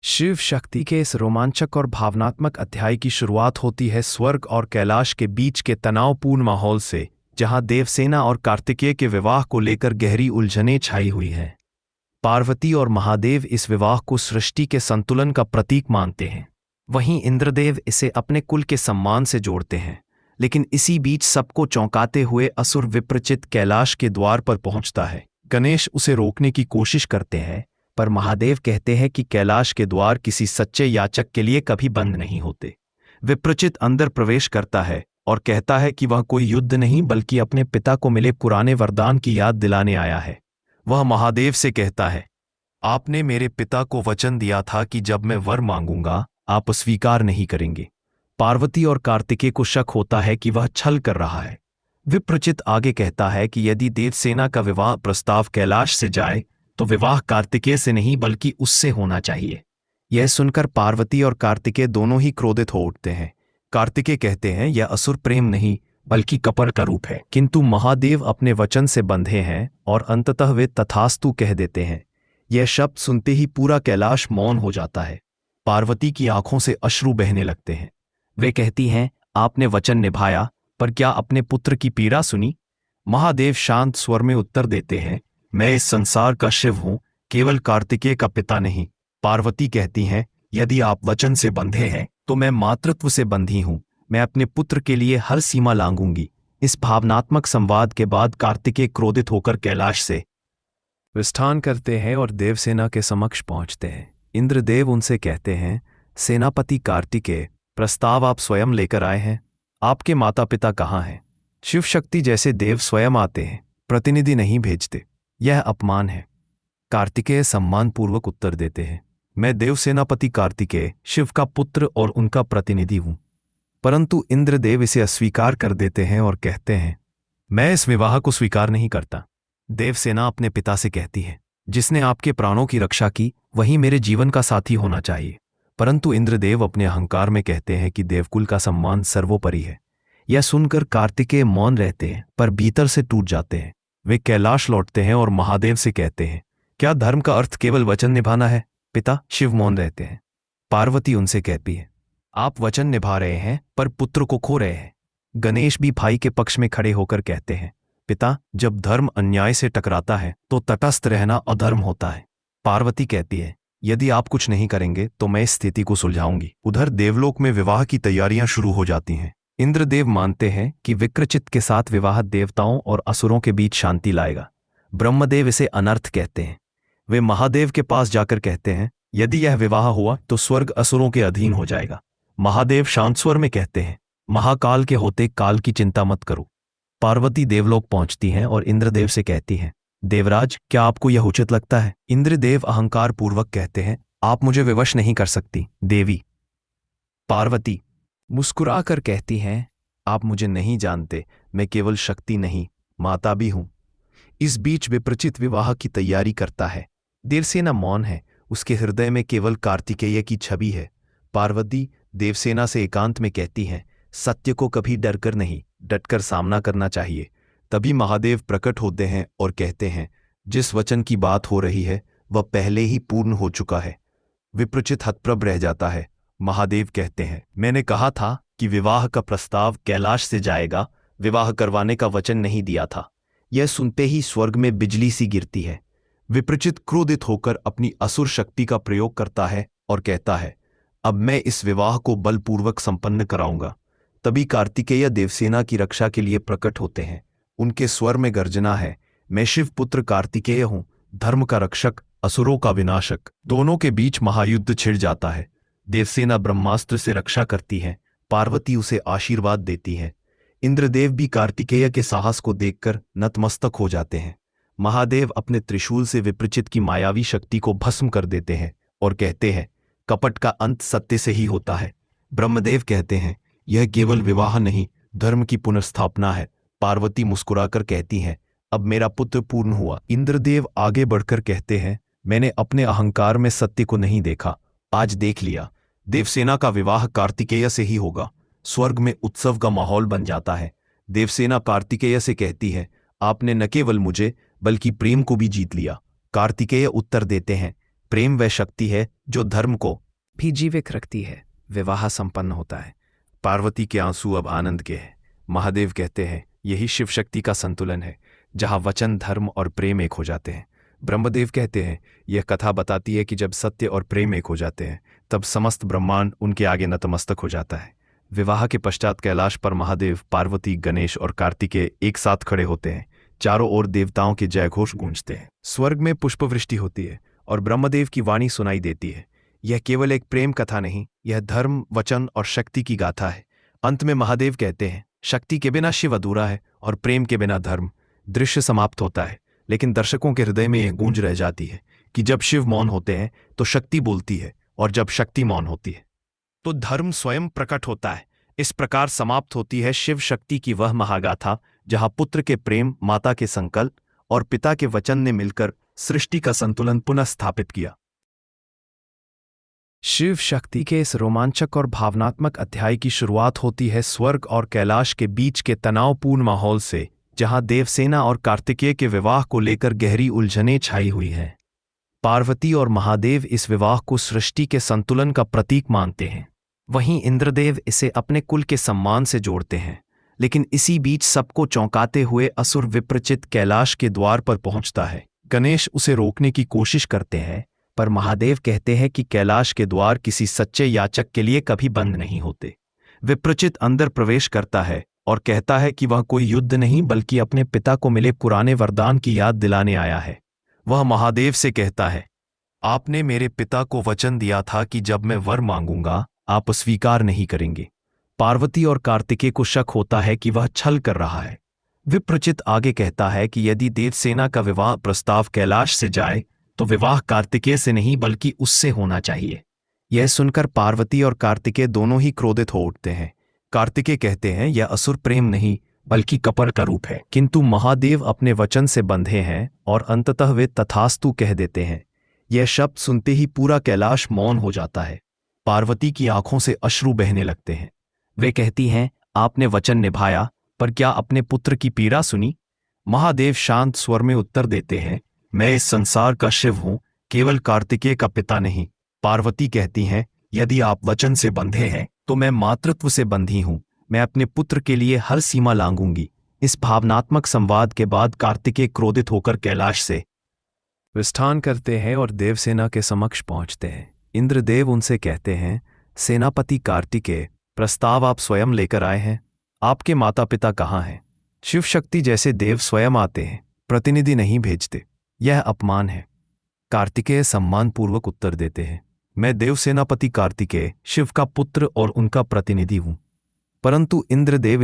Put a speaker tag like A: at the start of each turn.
A: शिव शक्ति के इस रोमांचक और भावनात्मक अध्याय की शुरुआत होती है स्वर्ग और कैलाश के बीच के तनावपूर्ण माहौल से, जहां देवसेना और कार्तिकेय के विवाह को लेकर गहरी उलझनें छाई हुई हैं। पार्वती और महादेव इस विवाह को सृष्टि के संतुलन का प्रतीक मानते हैं, वहीं इंद्रदेव इसे अपने कुल के सम्मान से जोड़ते हैं। लेकिन इसी बीच सबको चौंकाते हुए असुर विप्रचित कैलाश के द्वार पर पहुंचता है। गणेश उसे रोकने की कोशिश करते हैं, पर महादेव कहते हैं कि कैलाश के द्वार किसी सच्चे याचक के लिए कभी बंद नहीं होते। विप्रचित अंदर प्रवेश करता है और कहता है कि वह कोई युद्ध नहीं बल्कि अपने पिता को मिले पुराने वरदान की याद दिलाने आया है। वह महादेव से कहता है, आपने मेरे पिता को वचन दिया था कि जब मैं वर मांगूंगा आप स्वीकार नहीं करेंगे। पार्वती और कार्तिकेय को शक होता है कि वह छल कर रहा है। विप्रचित आगे कहता है कि यदि देवसेना का विवाह प्रस्ताव कैलाश से जाए तो विवाह कार्तिकेय से नहीं बल्कि उससे होना चाहिए। यह सुनकर पार्वती और कार्तिकेय दोनों ही क्रोधित हो उठते हैं। कार्तिकेय कहते हैं यह असुर प्रेम नहीं बल्कि कपट का रूप है, किंतु महादेव अपने वचन से बंधे हैं और अंततः वे तथास्तु कह देते हैं। यह शब्द सुनते ही पूरा कैलाश मौन हो जाता है। पार्वती की आंखों से अश्रु बहने लगते हैं। वे कहती हैं, आपने वचन निभाया, पर क्या अपने पुत्र की पीड़ा सुनी? महादेव शांत स्वर में उत्तर देते हैं, मैं इस संसार का शिव हूं, केवल कार्तिकेय का पिता नहीं। पार्वती कहती हैं, यदि आप वचन से बंधे हैं तो मैं मातृत्व से बंधी हूं। मैं अपने पुत्र के लिए हर सीमा लांघूंगी। इस भावनात्मक संवाद के बाद कार्तिकेय क्रोधित होकर कैलाश से विस्थान करते हैं और देवसेना के समक्ष पहुंचते हैं। इंद्रदेव उनसे कहते हैं, सेनापति कार्तिकेय, प्रस्ताव आप स्वयं लेकर आए हैं। आपके माता पिता कहाँ हैं? शिव शक्ति जैसे देव स्वयं आते हैं, प्रतिनिधि नहीं भेजते। यह अपमान है। कार्तिकेय सम्मानपूर्वक उत्तर देते हैं, मैं देवसेनापति कार्तिकेय शिव का पुत्र और उनका प्रतिनिधि हूं। परंतु इंद्रदेव इसे अस्वीकार कर देते हैं और कहते हैं, मैं इस विवाह को स्वीकार नहीं करता। देवसेना अपने पिता से कहती है, जिसने आपके प्राणों की रक्षा की वही मेरे जीवन का साथी होना चाहिए। परंतु इंद्रदेव अपने अहंकार में कहते हैं कि देवकुल का सम्मान सर्वोपरि है। यह सुनकर कार्तिकेय मौन रहते हैं, पर भीतर से टूट जाते हैं। वे कैलाश लौटते हैं और महादेव से कहते हैं, क्या धर्म का अर्थ केवल वचन निभाना है? पिता शिव मौन रहते हैं। पार्वती उनसे कहती है, आप वचन निभा रहे हैं पर पुत्र को खो रहे हैं। गणेश भी भाई के पक्ष में खड़े होकर कहते हैं, पिता, जब धर्म अन्याय से टकराता है तो तटस्थ रहना अधर्म होता है। पार्वती कहती है, यदि आप कुछ नहीं करेंगे तो मैं इस स्थिति को सुलझाऊंगी। उधर देवलोक में विवाह की तैयारियां शुरू हो जाती हैं। इंद्रदेव मानते हैं कि विक्रचित के साथ विवाह देवताओं और असुरों के बीच शांति लाएगा। ब्रह्मदेव इसे अनर्थ कहते हैं। वे महादेव के पास जाकर कहते हैं, यदि यह विवाह हुआ तो स्वर्ग असुरों के अधीन हो जाएगा। महादेव शांत स्वर में कहते हैं, महाकाल के होते काल की चिंता मत करो। पार्वती देवलोक पहुंचती हैं और इंद्रदेव से कहती हैं, देवराज, क्या आपको यह उचित लगता है? इंद्रदेव अहंकार पूर्वक कहते हैं, आप मुझे विवश नहीं कर सकती देवी। पार्वती मुस्कुराकर कहती हैं, आप मुझे नहीं जानते, मैं केवल शक्ति नहीं, माता भी हूं। इस बीच विप्रचित विवाह की तैयारी करता है। देवसेना मौन है, उसके हृदय में केवल कार्तिकेय की छवि है। पार्वती देवसेना से एकांत में कहती हैं, सत्य को कभी डरकर नहीं, डटकर सामना करना चाहिए। तभी महादेव प्रकट होते हैं और कहते हैं, जिस वचन की बात हो रही है वह पहले ही पूर्ण हो चुका है। विप्रचित हतप्रभ रह जाता है। महादेव कहते हैं, मैंने कहा था कि विवाह का प्रस्ताव कैलाश से जाएगा, विवाह करवाने का वचन नहीं दिया था। यह सुनते ही स्वर्ग में बिजली सी गिरती है। विप्रचित क्रोधित होकर अपनी असुर शक्ति का प्रयोग करता है और कहता है, अब मैं इस विवाह को बलपूर्वक संपन्न कराऊंगा। तभी कार्तिकेय देवसेना की रक्षा के लिए प्रकट होते हैं। उनके स्वर में गर्जना है, मैं शिव पुत्र कार्तिकेय हूं, धर्म का रक्षक, असुरों का विनाशक। दोनों के बीच महायुद्ध छिड़ जाता है। देवसेना ब्रह्मास्त्र से रक्षा करती है। पार्वती उसे आशीर्वाद देती है। इंद्रदेव भी कार्तिकेय के साहस को देखकर नतमस्तक हो जाते हैं। महादेव अपने त्रिशूल से विप्रचित की मायावी शक्ति को भस्म कर देते हैं और कहते हैं, कपट का अंत सत्य से ही होता है। ब्रह्मदेव कहते हैं, यह केवल विवाह नहीं, धर्म की पुनर्स्थापना है। पार्वती मुस्कुराकर कहती हैं, अब मेरा पुत्र पूर्ण हुआ। इंद्रदेव आगे बढ़कर कहते हैं, मैंने अपने अहंकार में सत्य को नहीं देखा, आज देख लिया। देवसेना का विवाह कार्तिकेय से ही होगा। स्वर्ग में उत्सव का माहौल बन जाता है। देवसेना कार्तिकेय से कहती है, आपने न केवल मुझे बल्कि प्रेम को भी जीत लिया। कार्तिकेय उत्तर देते हैं, प्रेम वह शक्ति है जो धर्म को भी जीवित रखती है। विवाह संपन्न होता है। पार्वती के आंसू अब आनंद के हैं। महादेव कहते हैं यही शिव शक्ति का संतुलन है, जहां वचन, धर्म और प्रेम एक हो जाते हैं। ब्रह्मदेव कहते हैं यह कथा बताती है कि जब सत्य और प्रेम एक हो जाते हैं तब समस्त ब्रह्मांड उनके आगे नतमस्तक हो जाता है। विवाह के पश्चात कैलाश पर महादेव, पार्वती, गणेश और कार्तिकेय एक साथ खड़े होते हैं। चारों ओर देवताओं के जयघोष गूंजते हैं। स्वर्ग में पुष्पवृष्टि होती है और ब्रह्मदेव की वाणी सुनाई देती है। यह केवल एक प्रेम कथा नहीं, यह धर्म, वचन और शक्ति की गाथा है। अंत में महादेव कहते हैं शक्ति के बिना शिव अधूरा है और प्रेम के बिना धर्म। दृश्य समाप्त होता है, लेकिन दर्शकों के हृदय में यह गूंज रह जाती है कि जब शिव मौन होते हैं तो शक्ति बोलती है, और जब शक्ति मौन होती है तो धर्म स्वयं प्रकट होता है। इस प्रकार समाप्त होती है शिव शक्ति की वह महागाथा, जहां पुत्र के प्रेम, माता के संकल्प और पिता के वचन ने मिलकर सृष्टि का संतुलन पुनः स्थापित किया। शिव शक्ति के इस रोमांचक और भावनात्मक अध्याय की शुरुआत होती है स्वर्ग और कैलाश के बीच के तनावपूर्ण माहौल से, जहां देवसेना और कार्तिकेय के विवाह को लेकर गहरी उलझनें छाई हुई हैं। पार्वती और महादेव इस विवाह को सृष्टि के संतुलन का प्रतीक मानते हैं। वहीं इंद्रदेव इसे अपने कुल के सम्मान से जोड़ते हैं। लेकिन इसी बीच सबको चौंकाते हुए असुर विप्रचित कैलाश के द्वार पर पहुंचता है। गणेश उसे रोकने की कोशिश करते हैं, पर महादेव कहते हैं कि कैलाश के द्वार किसी सच्चे याचक के लिए कभी बंद नहीं होते। विप्रचित अंदर प्रवेश करता है और कहता है कि वह कोई युद्ध नहीं बल्कि अपने पिता को मिले पुराने वरदान की याद दिलाने आया है। वह महादेव से कहता है, आपने मेरे पिता को वचन दिया था कि जब मैं वर मांगूंगा आप स्वीकार नहीं करेंगे। पार्वती और कार्तिकेय को शक होता है कि वह छल कर रहा है। विप्रचित आगे कहता है कि यदि देवसेना का विवाह प्रस्ताव कैलाश से जाए तो विवाह कार्तिकेय से नहीं बल्कि उससे होना चाहिए। यह सुनकर पार्वती और कार्तिकेय दोनों ही क्रोधित हो उठते हैं। कार्तिकेय कहते हैं यह असुर प्रेम नहीं बल्कि कपट का रूप है, किंतु महादेव अपने वचन से बंधे हैं और अंततः वे तथास्तु कह देते हैं। यह शब्द सुनते ही पूरा कैलाश मौन हो जाता है। पार्वती की आंखों से अश्रु बहने लगते हैं। वे कहती हैं, आपने वचन निभाया, पर क्या अपने पुत्र की पीड़ा सुनी? महादेव शांत स्वर में उत्तर देते हैं, मैं इस संसार का शिव हूं, केवल कार्तिकेय का पिता नहीं। पार्वती कहती हैं, यदि आप वचन से बंधे हैं तो मैं मातृत्व से बंधी हूं। मैं अपने पुत्र के लिए हर सीमा लांघूंगी। इस भावनात्मक संवाद के बाद कार्तिकेय क्रोधित होकर कैलाश से विस्थान करते हैं और देवसेना के समक्ष पहुंचते हैं। इंद्रदेव उनसे कहते हैं, सेनापति कार्तिकेय, प्रस्ताव आप स्वयं लेकर आए हैं। आपके माता पिता कहाँ हैं? शिव शक्ति जैसे देव स्वयं आते हैं, प्रतिनिधि नहीं भेजते। यह अपमान है। कार्तिकेय सम्मानपूर्वक उत्तर देते हैं, मैं देवसेनापति कार्तिकेय, शिव का पुत्र और उनका प्रतिनिधि हूं। परंतु इंद्रदेव